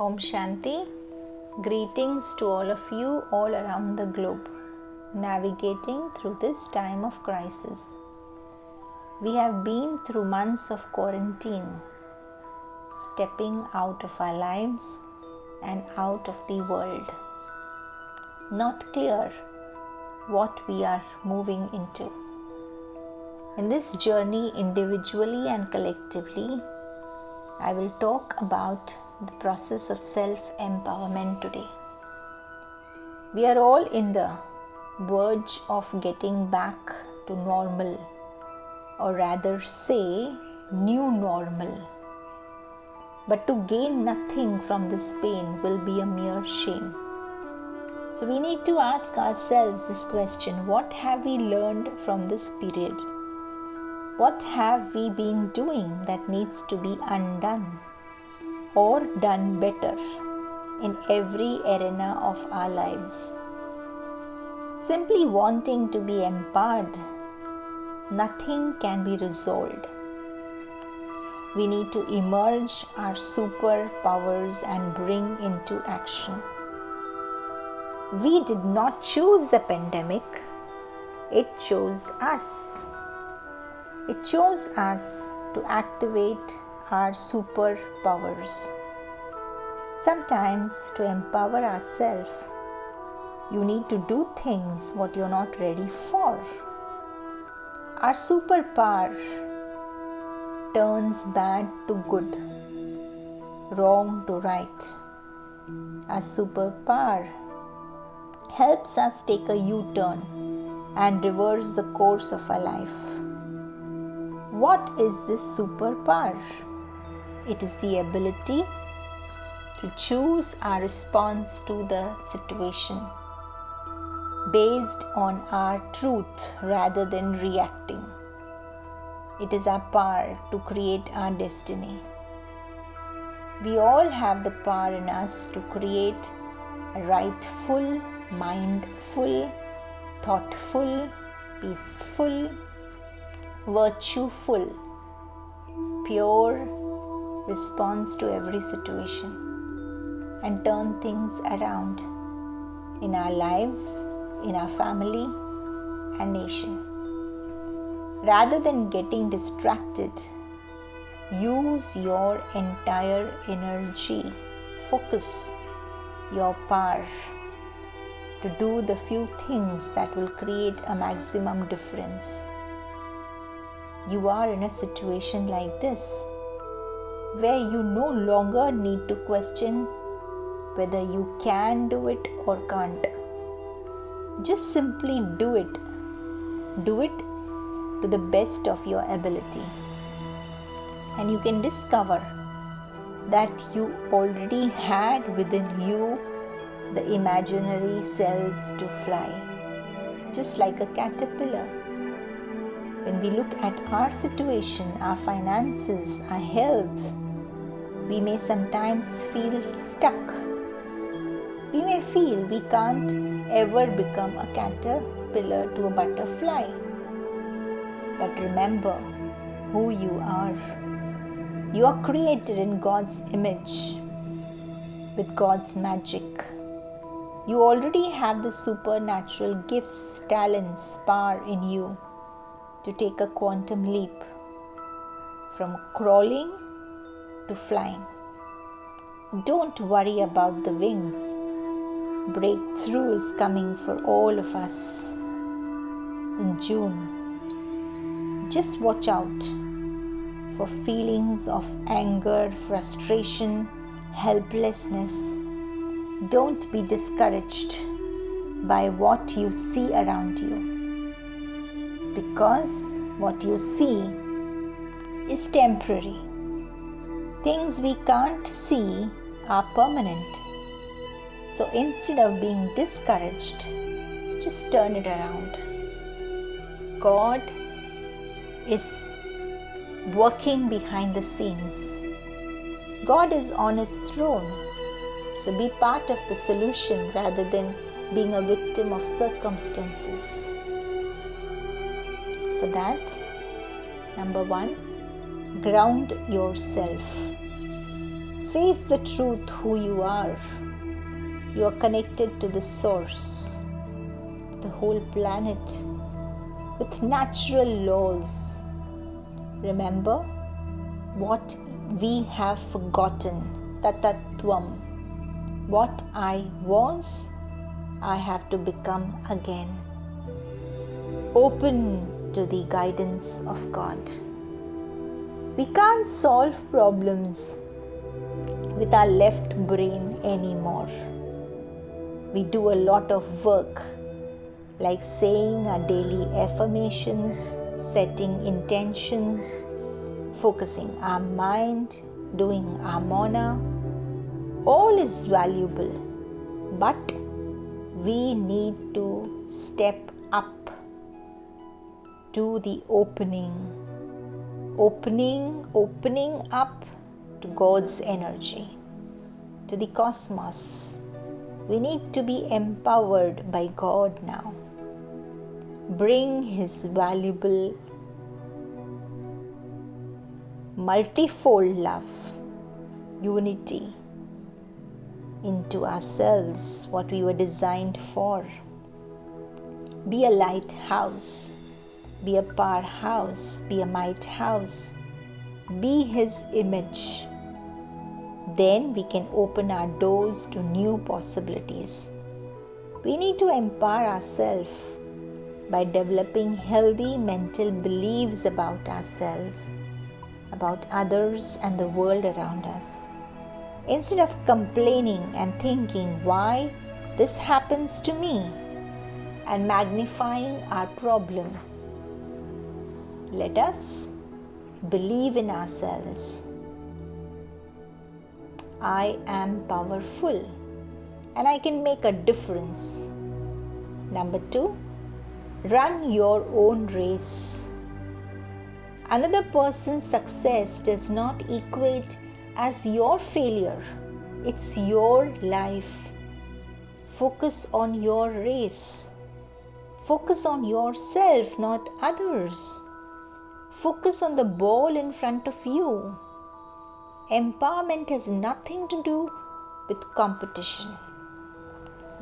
Om Shanti. Greetings to all of you all around the globe, navigating through this time of crisis. We have been through months of quarantine, stepping out of our lives and out of the world. Not clear what we are moving into. In this journey, individually and collectively, I will talk about the process of self-empowerment today. We are all in the verge of getting back to normal, or rather say new normal. But to gain nothing from this pain will be a mere shame. So we need to ask ourselves this question: what have we learned from this period? What have we been doing that needs to be undone or done better in every arena of our lives? Simply wanting to be empowered, nothing can be resolved. We need to emerge our superpowers and bring into action. We did not choose the pandemic, it chose us. It chose us to activate our superpowers. Sometimes to empower ourselves, you need to do things what you're not ready for. Our superpower turns bad to good, wrong to right. Our superpower helps us take a U-turn and reverse the course of our life. What is this superpower? It is the ability to choose our response to the situation based on our truth rather than reacting. It is our power to create our destiny. We all have the power in us to create a rightful, mindful, thoughtful, peaceful, virtueful, pure response to every situation and turn things around in our lives, in our family and nation. Rather than getting distracted, use your entire energy, focus your power to do the few things that will create a maximum difference. You are in a situation like this where you no longer need to question whether you can do it or can't. Just simply do it. Do it to the best of your ability. And you can discover that you already had within you the imaginary cells to fly, just like a caterpillar. When we look at our situation, our finances, our health, we may sometimes feel stuck. We may feel we can't ever become a caterpillar to a butterfly. But remember who you are. You are created in God's image with God's magic. You already have the supernatural gifts, talents, power in you to take a quantum leap from crawling to flying. Don't worry about the wings. Breakthrough is coming for all of us in June. Just watch out for feelings of anger, frustration, helplessness. Don't be discouraged by what you see around you, because what you see is temporary. Things we can't see are permanent. So instead of being discouraged, just turn it around. God is working behind the scenes. God is on His throne. So be part of the solution rather than being a victim of circumstances. For that, number 1, ground yourself. Face the truth who you are. You are connected to the source, the whole planet, with natural laws. Remember what we have forgotten, tatatvam. What I was, I have to become again. Open to the guidance of God. We can't solve problems with our left brain anymore. We do a lot of work, like saying our daily affirmations, setting intentions, focusing our mind, doing amana. All is valuable, but we need to step up to the opening up to God's energy, to the cosmos. We need to be empowered by God now. Bring His valuable multifold love, unity into ourselves, what we were designed for. Be a lighthouse, be a powerhouse, be a might house, be His image. Then we can open our doors to new possibilities. We need to empower ourselves by developing healthy mental beliefs about ourselves, about others and the world around us. Instead of complaining and thinking why this happens to me and magnifying our problem, let us believe in ourselves. I am powerful and I can make a difference. Number 2, run your own race. Another person's success does not equate as your failure. It's your life. Focus on your race. Focus on yourself, not others. Focus on the ball in front of you. Empowerment has nothing to do with competition,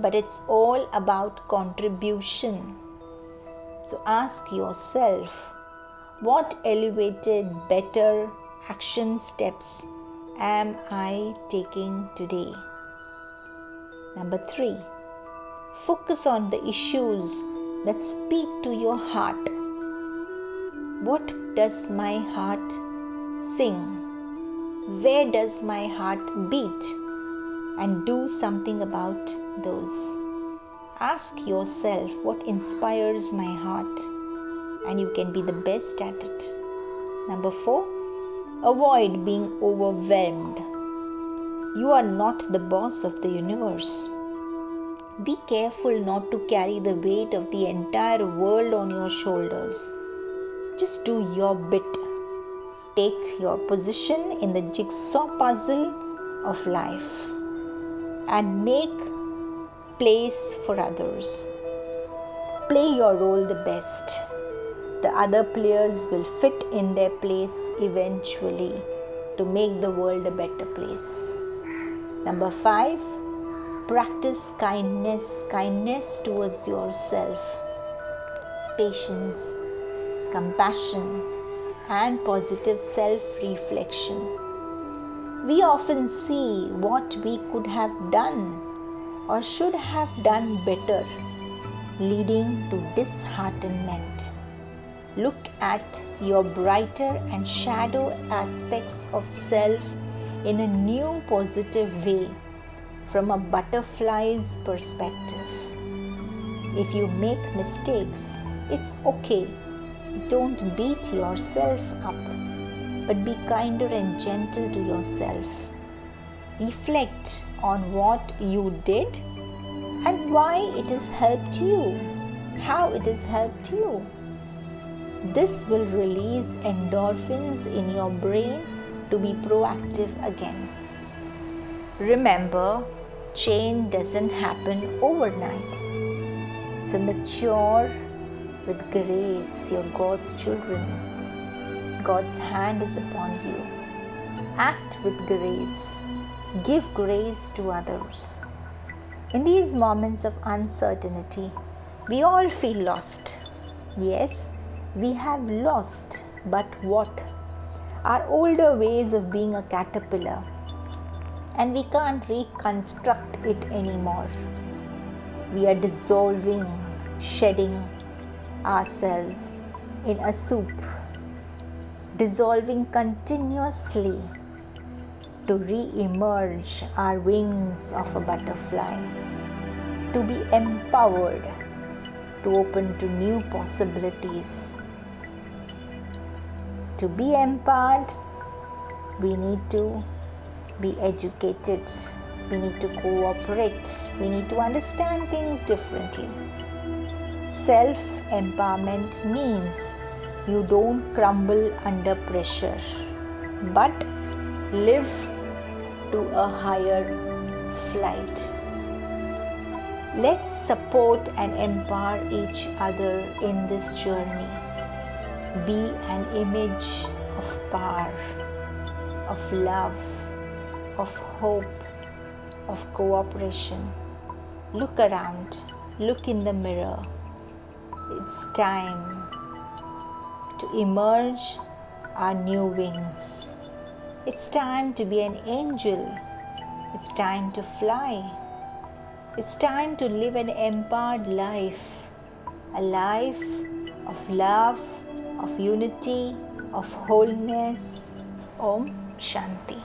but it's all about contribution. So ask yourself, what elevated, better action steps am I taking today? Number 3, focus on the issues that speak to your heart. What does my heart sing? Where does my heart beat? And do something about those. Ask yourself what inspires my heart, and you can be the best at it. Number 4, avoid being overwhelmed. You are not the boss of the universe. Be careful not to carry the weight of the entire world on your shoulders. Just do your bit. Take your position in the jigsaw puzzle of life and make place for others. Play your role the best. The other players will fit in their place eventually to make the world a better place. Number 5, practice kindness towards yourself. Patience, compassion, and positive self-reflection. We often see what we could have done or should have done better, leading to disheartenment. Look at your brighter and shadow aspects of self in a new positive way from a butterfly's perspective. If you make mistakes, it's okay. Don't beat yourself up, but be kinder and gentle to yourself. Reflect on what you did and why it has helped you, how it has helped you. This will release endorphins in your brain to be proactive again. Remember, change doesn't happen overnight. So mature with grace, you're God's children. God's hand is upon you. Act with grace. Give grace to others. In these moments of uncertainty, we all feel lost. Yes, we have lost, but what? Our older ways of being a caterpillar, and we can't reconstruct it anymore. We are dissolving, shedding ourselves in a soup, dissolving continuously to re-emerge our wings of a butterfly, to be empowered, to open to new possibilities. To be empowered, we need to be educated, we need to cooperate, we need to understand things differently. Self-empowerment means you don't crumble under pressure, but live to a higher flight. Let's support and empower each other in this journey. Be an image of power, of love, of hope, of cooperation. Look around, look in the mirror. It's time to emerge our new wings. It's time to be an angel. It's time to fly. It's time to live an empowered life, a life of love, of unity, of wholeness. Om Shanti.